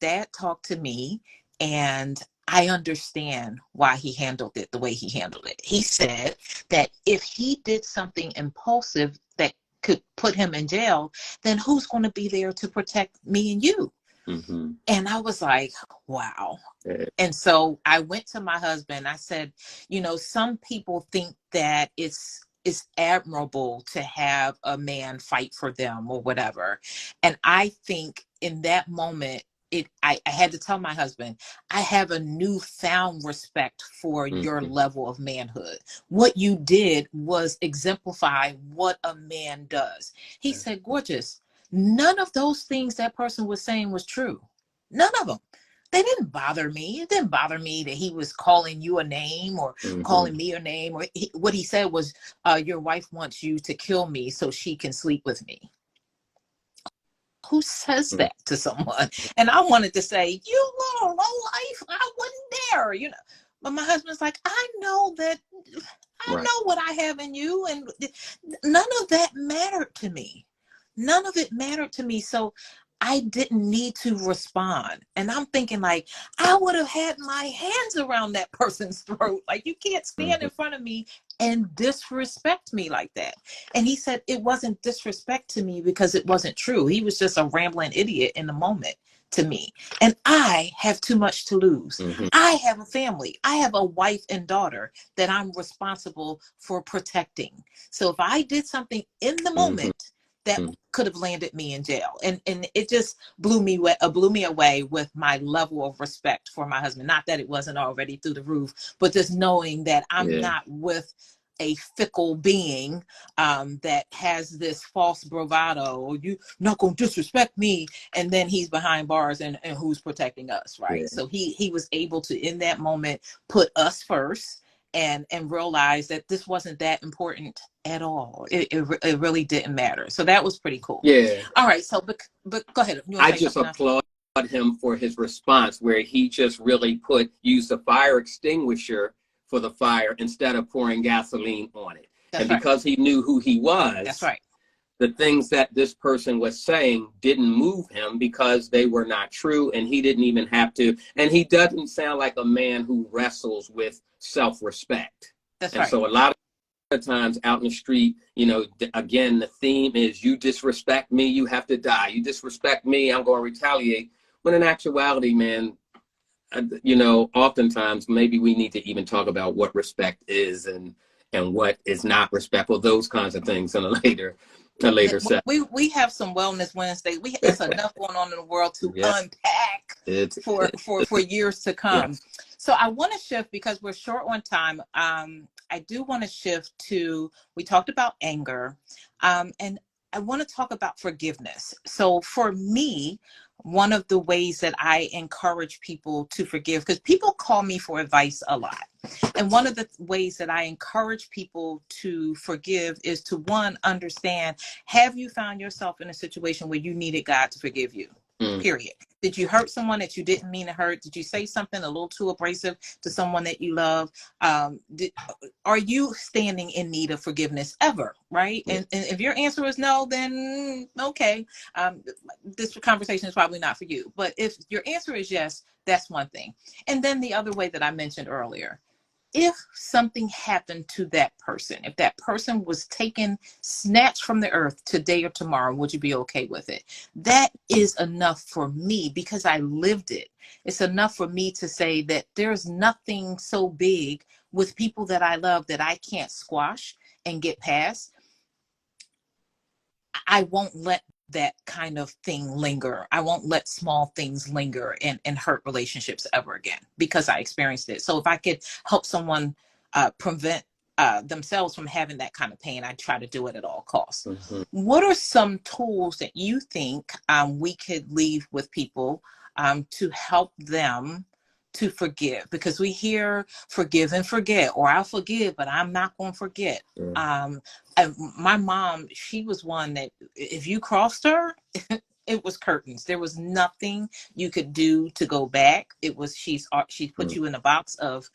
Dad talked to me and I understand why he handled it the way he handled it. He said that if he did something impulsive that could put him in jail, then who's going to be there to protect me and you? Mm-hmm. And I was like, wow. And so I went to my husband. I said, you know, some people think that it's admirable to have a man fight for them or whatever. And I think in that moment, I had to tell my husband, I have a newfound respect for your Mm-hmm. level of manhood. What you did was exemplify what a man does. He said, gorgeous. None of those things that person was saying was true. None of them. They didn't bother me. It didn't bother me that he was calling you a name or calling me a name. Or what he said was, your wife wants you to kill me so she can sleep with me. Who says that to someone? And I wanted to say, you little low life, I wasn't there, you know. But my husband's like, I know that, I know what I have in you. And none of that mattered to me. None of it mattered to me. So I didn't need to respond. And I'm thinking like, I would have had my hands around that person's throat. Like, you can't stand in front of me and disrespect me like that. And he said it wasn't disrespect to me because it wasn't true. He was just a rambling idiot in the moment to me. And I have too much to lose. I have a family. I have a wife and daughter that I'm responsible for protecting. So if I did something in the moment that could have landed me in jail, and it just blew me away with my level of respect for my husband. Not that it wasn't already through the roof, but just knowing that I'm not with a fickle being that has this false bravado, or you not gonna disrespect me, and then he's behind bars and who's protecting us, right? So he was able to in that moment put us first and realize that this wasn't that important at all. It really didn't matter. So that was pretty cool. Yeah. All right. So, but go ahead. I just applaud him for his response, where he just really used a fire extinguisher for the fire instead of pouring gasoline on it. And because he knew who he was, that's right. The things that this person was saying didn't move him because they were not true, and he didn't even have to. And he doesn't sound like a man who wrestles with self-respect. That's and so a lot of times out in the street, you know, again, the theme is you disrespect me, you have to die. You disrespect me, I'm going to retaliate. When in actuality, man, you know, oftentimes maybe we need to even talk about what respect is and what is not respectful, those kinds of things in a later session. We have some Wellness Wednesday. It's enough going on in the world to unpack for years to come. Yes. So I want to shift because we're short on time. I do want to shift to, we talked about anger, and I want to talk about forgiveness. So for me, one of the ways that I encourage people to forgive, because people call me for advice a lot. And one of the ways that I encourage people to forgive is to, one, understand, have you found yourself in a situation where you needed God to forgive you? Period. Did you hurt someone that you didn't mean to hurt? Did you say something a little too abrasive to someone that you love? Are you standing in need of forgiveness ever? Right? And if your answer is no, then okay. This conversation is probably not for you. But if your answer is yes, that's one thing. And then the other way that I mentioned earlier, if something happened to that person, if that person was taken, snatched from the earth today or tomorrow, would you be okay with it? That is enough for me because I lived it. It's enough for me to say that there's nothing so big with people that I love that I can't squash and get past. I won't let that kind of thing linger. I won't let small things linger and hurt relationships ever again because I experienced it. So if I could help someone prevent themselves from having that kind of pain, I try to do it at all costs. Mm-hmm. What are some tools that you think we could leave with people to help them to forgive? Because we hear forgive and forget, or I'll forgive, but I'm not going to forget. Mm-hmm. My mom, she was one that if you crossed her, it was curtains. There was nothing you could do to go back. It was she put you in a box of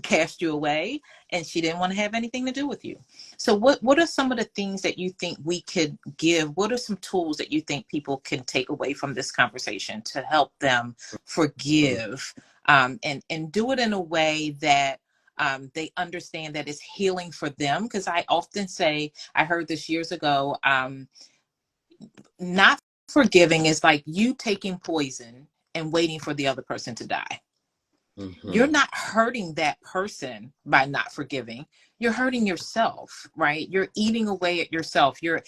cast you away, and she didn't want to have anything to do with you. So what are some of the things that you think we could give? What are some tools that you think people can take away from this conversation to help them forgive, and do it in a way that they understand that it's healing for them? Because I often say, I heard this years ago, not forgiving is like you taking poison and waiting for the other person to die. Mm-hmm. You're not hurting that person by not forgiving. You're hurting yourself, right? You're eating away at yourself. You're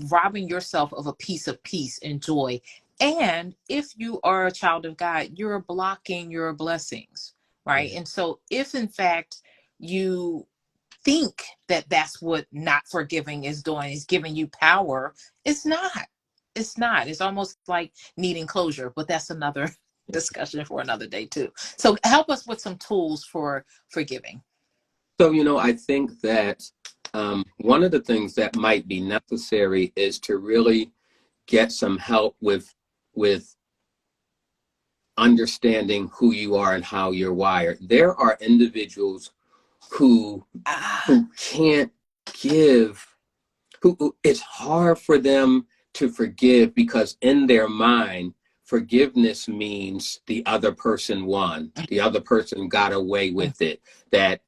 robbing yourself of a piece of peace and joy. And if you are a child of God, you're blocking your blessings, right? Mm-hmm. And so if in fact you think that that's what not forgiving is doing, is giving you power, it's not. It's not. It's almost like needing closure, but that's another discussion for another day too. So help us with some tools for forgiving. So, I think that one of the things that might be necessary is to really get some help with understanding who you are and how you're wired. There are individuals who can't give, who it's hard for them to forgive because in their mind, forgiveness means the other person won, the other person got away with it, that,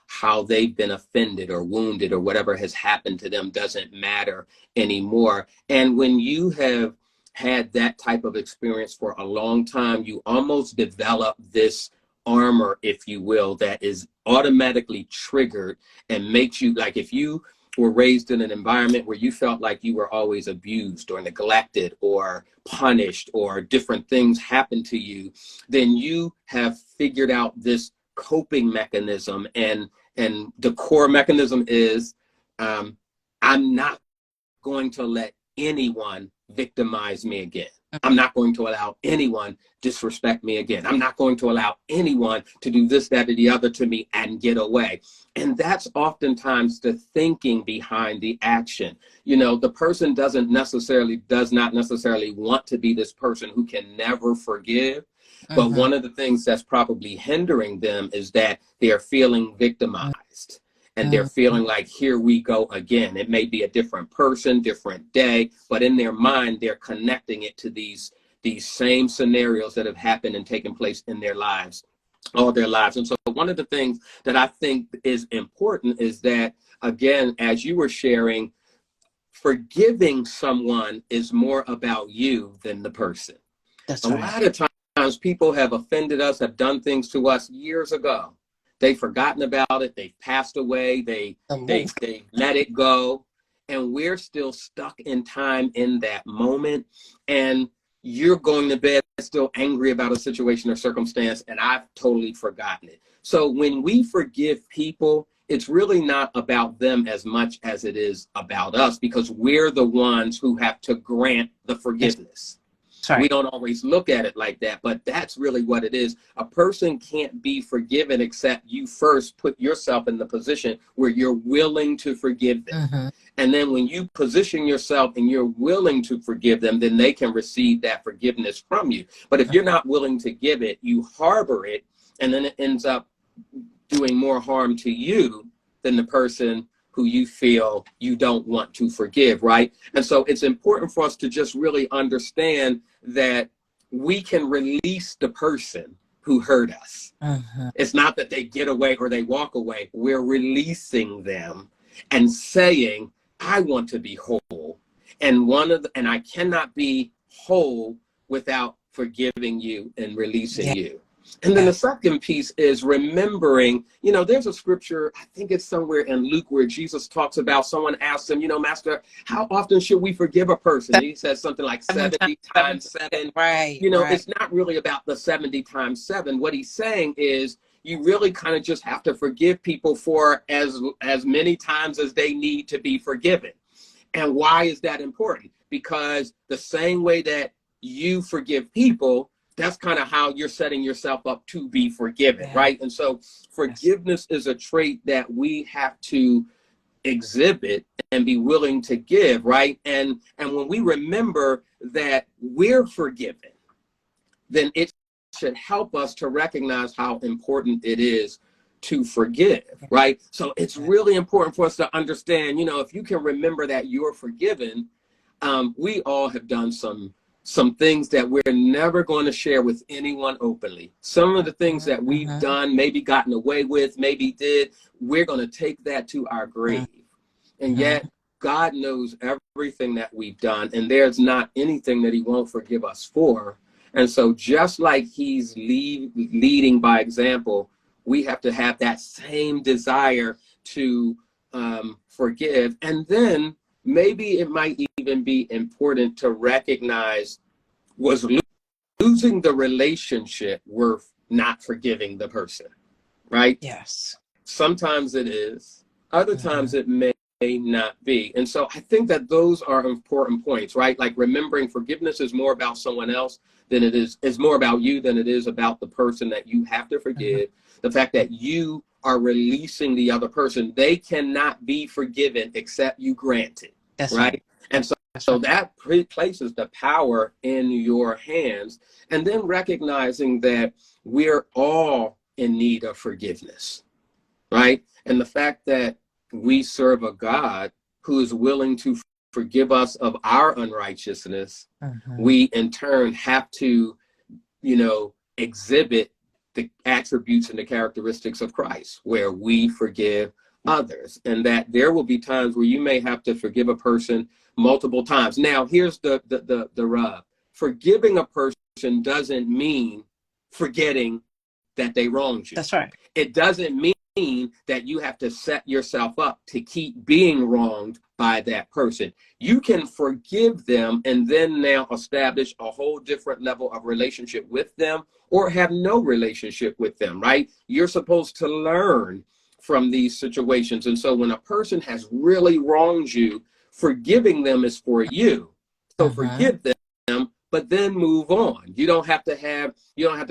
how they've been offended or wounded or whatever has happened to them doesn't matter anymore. And when you have had that type of experience for a long time, you almost develop this armor, if you will, that is automatically triggered and makes you, like, if you were raised in an environment where you felt like you were always abused or neglected or punished or different things happened to you, then you have figured out this coping mechanism. And the core mechanism is, I'm not going to let anyone victimize me again. I'm not going to allow anyone disrespect me again. I'm not going to allow anyone to do this, that, or the other to me and get away. And that's oftentimes the thinking behind the action. The person does not necessarily want to be this person who can never forgive. But one of the things that's probably hindering them is that they're feeling victimized. And they're feeling like, here we go again. It may be a different person, different day, but in their mind, they're connecting it to these same scenarios that have happened and taken place in their lives, all their lives. And so one of the things that I think is important is that, again, as you were sharing, forgiving someone is more about you than the person. That's A lot of times people have offended us, have done things to us years ago. They've forgotten about it. They've passed away. They let it go. And we're still stuck in time in that moment. And you're going to bed still angry about a situation or circumstance, and I've totally forgotten it. So when we forgive people, it's really not about them as much as it is about us, because we're the ones who have to grant the forgiveness. Right. We don't always look at it like that, but that's really what it is. A person can't be forgiven except you first put yourself in the position where you're willing to forgive them. And then when you position yourself and you're willing to forgive them, then they can receive that forgiveness from you. But if you're not willing to give it, you harbor it, and then it ends up doing more harm to you than the person who you feel you don't want to forgive, right? And so it's important for us to just really understand that we can release the person who hurt us. It's not that they get away or they walk away. We're releasing them and saying, I want to be whole. And and I cannot be whole without forgiving you and releasing you. And then the Yes. second piece is remembering, there's a scripture, I think it's somewhere in Luke, where Jesus talks about, someone asked him, Master, how often should we forgive a person? And he says something like 70 Seven times seven. Right, right. It's not really about the 70 times seven. What he's saying is you really kind of just have to forgive people for as many times as they need to be forgiven. And why is that important? Because the same way that you forgive people, that's kind of how you're setting yourself up to be forgiven, Yeah. right? And so forgiveness is a trait that we have to exhibit and be willing to give, right? And when we remember that we're forgiven, then it should help us to recognize how important it is to forgive, right? So it's really important for us to understand, if you can remember that you're forgiven, we all have done some things that we're never going to share with anyone openly. Some of the things that we've done, maybe gotten away with, maybe did, we're going to take that to our grave. And yet God knows everything that we've done, and there's not anything that he won't forgive us for. And so just like he's leading by example, we have to have that same desire to forgive. And then maybe it might even be important to recognize, was losing the relationship worth not forgiving the person, right? Yes. Sometimes it is. Other times it may not be. And so I think that those are important points, right? Like remembering forgiveness is more about someone else than it's more about you than it is about the person that you have to forgive. The fact that you are releasing the other person, they cannot be forgiven except you grant it. That's right? And so that places the power in your hands. And then recognizing that we're all in need of forgiveness, right? And the fact that we serve a God who is willing to forgive us of our unrighteousness, we in turn have to, exhibit the attributes and the characteristics of Christ, where we forgive others. And that there will be times where you may have to forgive a person multiple times. Now, here's the rub. Forgiving a person doesn't mean forgetting that they wronged you. That's right. It doesn't mean that you have to set yourself up to keep being wronged by that person. You can forgive them and then now establish a whole different level of relationship with them, or have no relationship with them, right? You're supposed to learn from these situations. And so when a person has really wronged you, forgiving them is for you. So forgive them, but then move on. You don't have to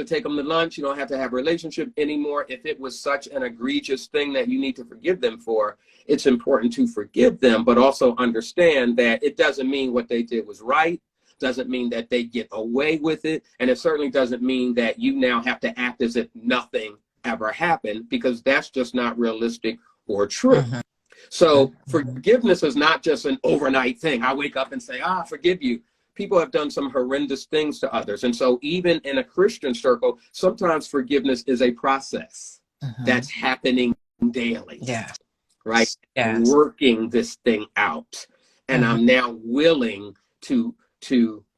take them to lunch. You don't have to have a relationship anymore. If it was such an egregious thing that you need to forgive them for, it's important to forgive them, but also understand that it doesn't mean what they did was right. Doesn't mean that they get away with it. And it certainly doesn't mean that you now have to act as if nothing ever happened, because that's just not realistic or true. So forgiveness is not just an overnight thing. I wake up and say, forgive you. People have done some horrendous things to others. And so even in a Christian circle, sometimes forgiveness is a process that's happening daily. Yeah. Right? Yes. Working this thing out. And I'm now willing to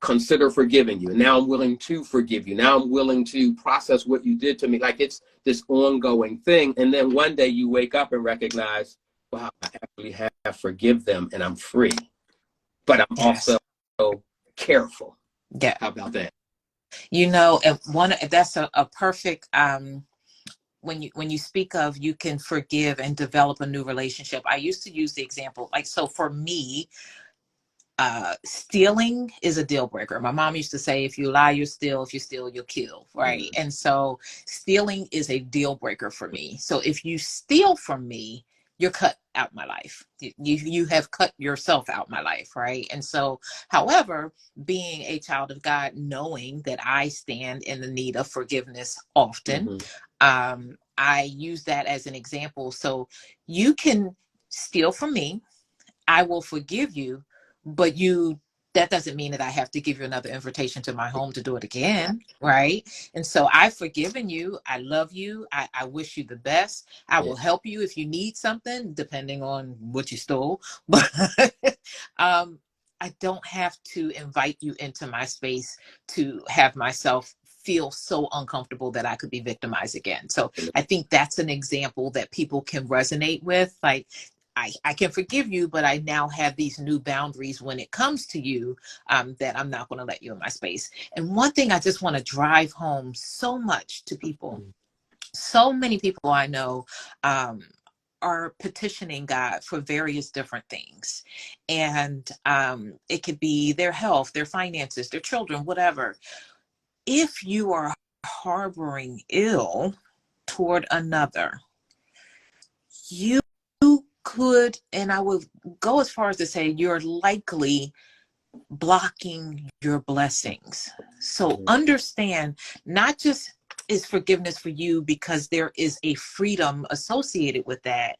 consider forgiving you. And now I'm willing to forgive you. Now I'm willing to process what you did to me. Like it's this ongoing thing. And then one day you wake up and recognize, wow, I actually have forgive them and I'm free. But I'm also careful. Yeah. How about that? And that's a perfect when you speak of you can forgive and develop a new relationship. I used to use the example, like, so for me, stealing is a deal breaker. My mom used to say, if you lie, you steal. If you steal, you'll kill. Right. And so stealing is a deal breaker for me. So if you steal from me, you're cut out my life. You have cut yourself out my life. Right. And so, however, being a child of God, knowing that I stand in the need of forgiveness often, I use that as an example. So you can steal from me. I will forgive you, but that doesn't mean that I have to give you another invitation to my home to do it again, right? And so I've forgiven you. I love you. I wish you the best. I will help you if you need something, depending on what you stole. But I don't have to invite you into my space to have myself feel so uncomfortable that I could be victimized again. So I think that's an example that people can resonate with. Like, I can forgive you, but I now have these new boundaries when it comes to you, that I'm not going to let you in my space. And one thing I just want to drive home so much to people, so many people I know, are petitioning God for various different things. And it could be their health, their finances, their children, whatever. If you are harboring ill toward another, you could, and I would go as far as to say, you're likely blocking your blessings. So understand, not just is forgiveness for you because there is a freedom associated with that.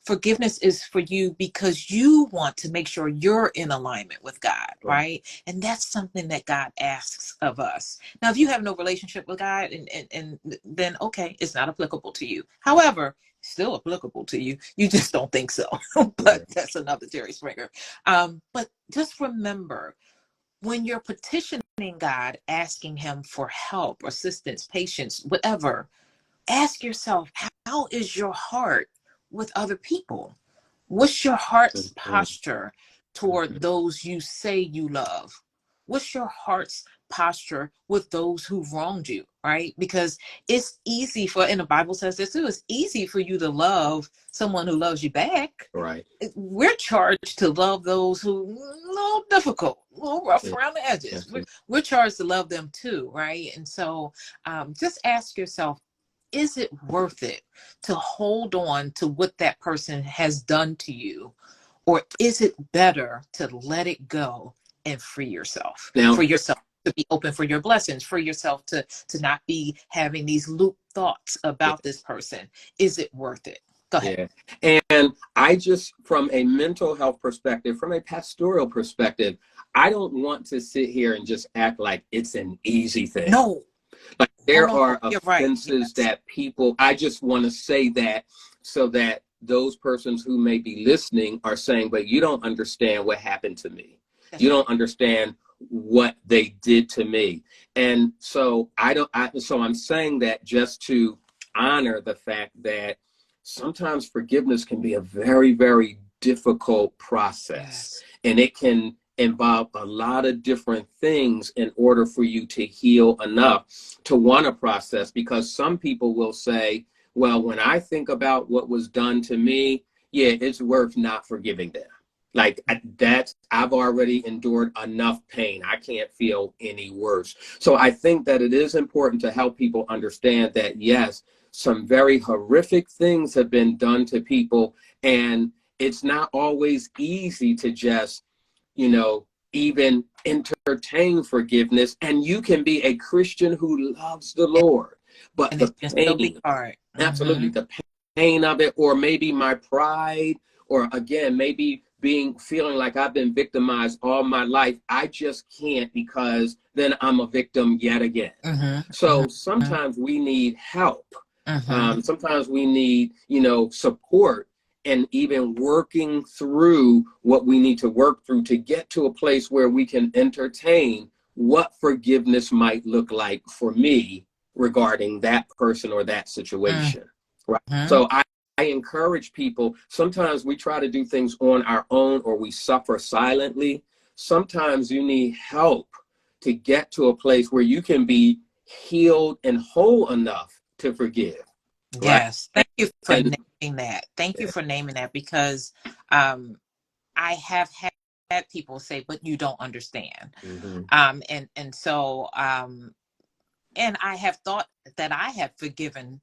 Forgiveness is for you because you want to make sure you're in alignment with God, right? And that's something that God asks of us. Now, if you have no relationship with God, and then okay, it's not applicable to you. However, still applicable to you. You just don't think so. But that's another Jerry Springer. But just remember, when you're petitioning God, asking him for help, assistance, patience, whatever, ask yourself, how is your heart with other people? What's your heart's posture toward those you say you love? What's your heart's posture with those who wronged you, right? Because it's easy for, and the Bible says this too, it's easy for you to love someone who loves you back. Right. We're charged to love those who a little difficult, a little rough around the edges. We're charged to love them too, right? And so just ask yourself, is it worth it to hold on to what that person has done to you? Or is it better to let it go and free yourself? Now, for yourself to be open for your blessings, for yourself to not be having these loop thoughts about this person. Is it worth it? Go ahead. Yeah. And I just, from a mental health perspective, from a pastoral perspective, I don't want to sit here and just act like it's an easy thing. No. Like there are You're offenses right. that people, I just want to say that so that those persons who may be listening are saying, but you don't understand what happened to me. You don't understand what they did to me. And so so I'm saying that just to honor the fact that sometimes forgiveness can be a very, very difficult process. And it can involve a lot of different things in order for you to heal enough to want to process, because some people will say, well, when I think about what was done to me, yeah, it's worth not forgiving them. Like I've already endured enough pain. I can't feel any worse. So I think that it is important to help people understand that, yes, some very horrific things have been done to people. And it's not always easy to just, even entertain forgiveness. And you can be a Christian who loves the Lord, but And the it's just so pain, hard. absolutely, the pain of it, or maybe my pride, or again, maybe feeling like I've been victimized all my life. I just can't, because then I'm a victim yet again. So sometimes we need help. Sometimes we need, support, and even working through what we need to work through to get to a place where we can entertain what forgiveness might look like for me regarding that person or that situation. Right. So I encourage people, sometimes we try to do things on our own, or we suffer silently. Sometimes you need help to get to a place where you can be healed and whole enough to forgive. Yes. Thank you for naming that. Thank you for naming that, because I have had people say, but you don't understand. And so and I have thought that I have forgiven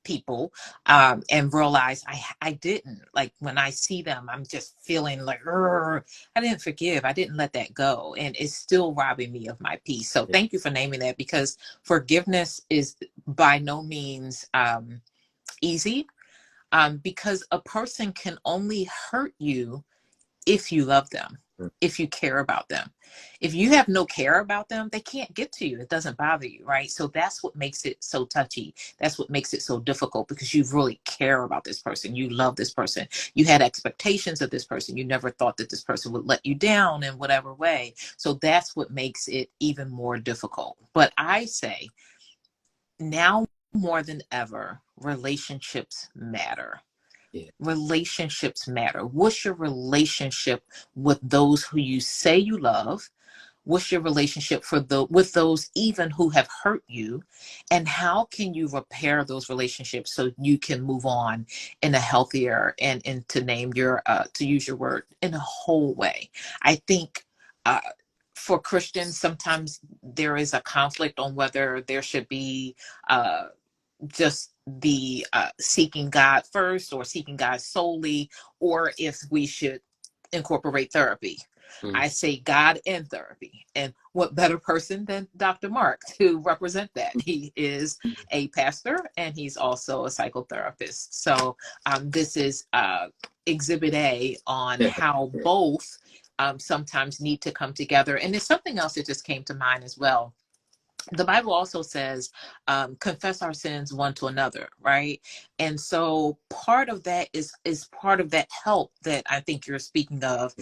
people, and realize I didn't. Like, when I see them, I'm just feeling like, I didn't forgive. I didn't let that go. And it's still robbing me of my peace. So thank you for naming that, because forgiveness is by no means easy, because a person can only hurt you if you love them. if you care about them. If you have no care about them, they can't get to you. It doesn't bother you, right? So that's what makes it so touchy. That's what makes it so difficult, because you really care about this person. You love this person. You had expectations of this person. You never thought that this person would let you down in whatever way. So that's what makes it even more difficult. But I say, now more than ever, relationships matter. Yeah. Relationships matter. What's your relationship with those who you say you love? What's your relationship with those even who have hurt you? And how can you repair those relationships so you can move on in a healthier and to name your to use your word, in a whole way? I think uh, for Christians, sometimes there is a conflict on whether there should be just the seeking God first, or seeking God solely, or if we should incorporate therapy. I say God and therapy. And what better person than Dr. Mark to represent that? He is a pastor and he's also a psychotherapist. So this is Exhibit A on how both sometimes need to come together. And there's something else that just came to mind as well. The Bible also says, confess our sins one to another, right? And so part of that is part of that help that I think you're speaking of.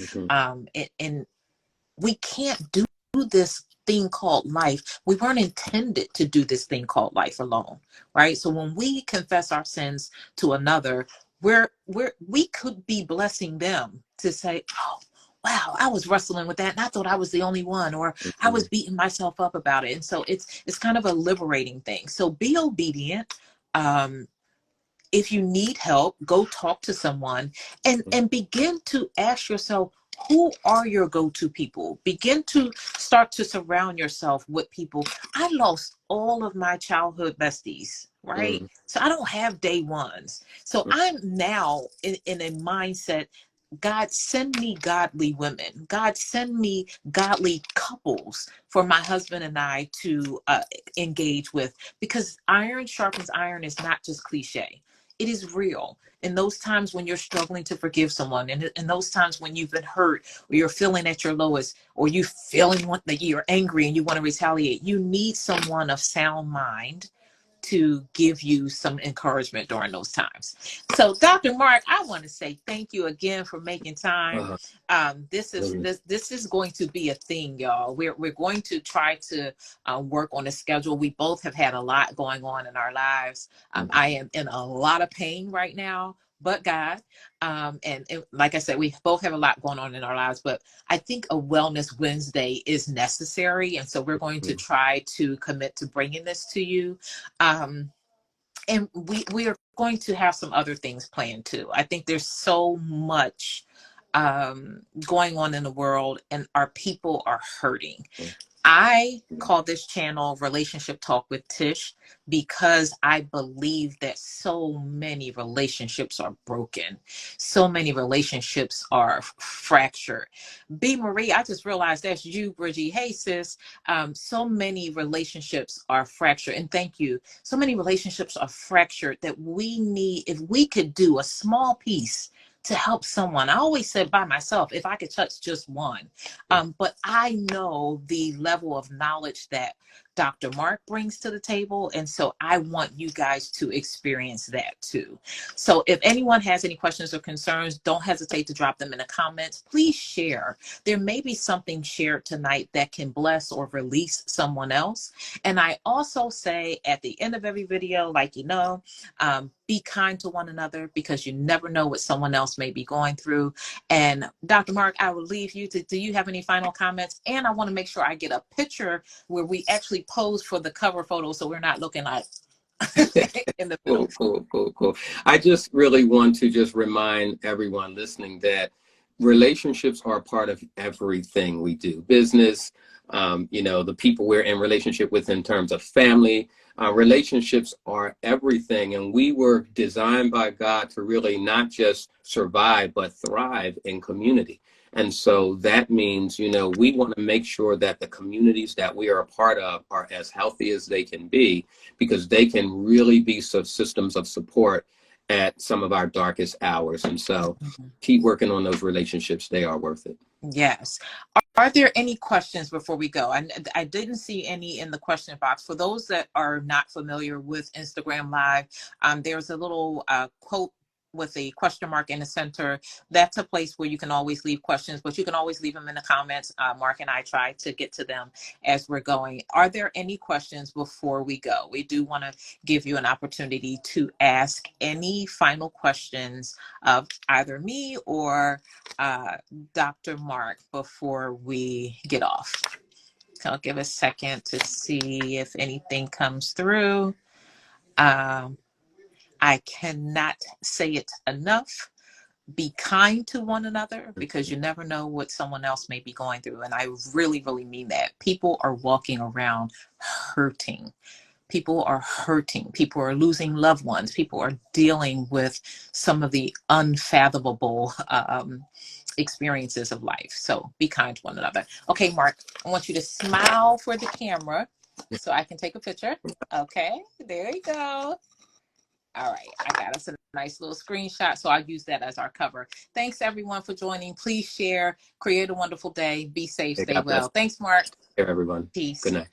And we can't do this thing called life. We weren't intended to do this thing called life alone, right? So when we confess our sins to another, we could be blessing them to say, oh, wow, I was wrestling with that and I thought I was the only one, or I was beating myself up about it. And so it's kind of a liberating thing. So be obedient. If you need help, go talk to someone and begin to ask yourself, who are your go-to people? Begin to start to surround yourself with people. I lost all of my childhood besties, right? So I don't have day ones. So I'm now in a mindset, God, send me godly women. God, send me godly couples for my husband and I to engage with, because iron sharpens iron is not just cliche. It is real. In those times when you're struggling to forgive someone, and in those times when you've been hurt, or you're feeling at your lowest, or you feeling that you're angry and you want to retaliate, you need someone of sound mind to give you some encouragement during those times. So, Dr. Mark, I want to say thank you again for making time. This is going to be a thing, y'all. We're going to try to work on a schedule. We both have had a lot going on in our lives. I am in a lot of pain right now, but God, and like I said, we both have a lot going on in our lives, but I think a Wellness Wednesday is necessary. And so we're going to try to commit to bringing this to you. And we are going to have some other things planned too. I think there's so much going on in the world, and our people are hurting. I call this channel Relationship Talk with Tish because I believe that so many relationships are broken. So many relationships are fractured. B. Marie, I just realized that's you, Bridgie. Hey, sis. So many relationships are fractured. And thank you. So many relationships are fractured that we need, if we could do a small piece to help someone. I always said by myself, if I could touch just one. But I know the level of knowledge that Dr. Mark brings to the table. And so I want you guys to experience that too. So if anyone has any questions or concerns, don't hesitate to drop them in the comments. Please share. There may be something shared tonight that can bless or release someone else. And I also say at the end of every video, like, be kind to one another, because you never know what someone else may be going through. And Dr. Mark, I will leave you to, do you have any final comments? And I want to make sure I get a picture where we actually pose for the cover photo, so we're not looking like in the middle. Cool. I just really want to just remind everyone listening that relationships are a part of everything we do. Business, the people we're in relationship with in terms of family, relationships are everything. And we were designed by God to really not just survive, but thrive in community. And so that means, we want to make sure that the communities that we are a part of are as healthy as they can be, because they can really be systems of support at some of our darkest hours. And so keep working on those relationships. They are worth it. Yes. Are there any questions before we go? I didn't see any in the question box. For those that are not familiar with Instagram Live, there's a little quote with a question mark in the center. That's a place where you can always leave questions, but you can always leave them in the comments. Mark and I try to get to them as we're going. Are there any questions before we go? We do want to give you an opportunity to ask any final questions of either me or Dr. Mark before we get off. So I'll give a second to see if anything comes through. I cannot say it enough. Be kind to one another, because you never know what someone else may be going through. And I really, really mean that. People are walking around hurting. People are hurting. People are losing loved ones. People are dealing with some of the unfathomable experiences of life. So be kind to one another. Okay, Mark, I want you to smile for the camera so I can take a picture. Okay, there you go. All right, I got us a nice little screenshot, so I'll use that as our cover. Thanks, everyone, for joining. Please share. Create a wonderful day. Be safe. Okay, Stay God bless. well. Thanks, Mark. Take care, everyone. Peace. Good night.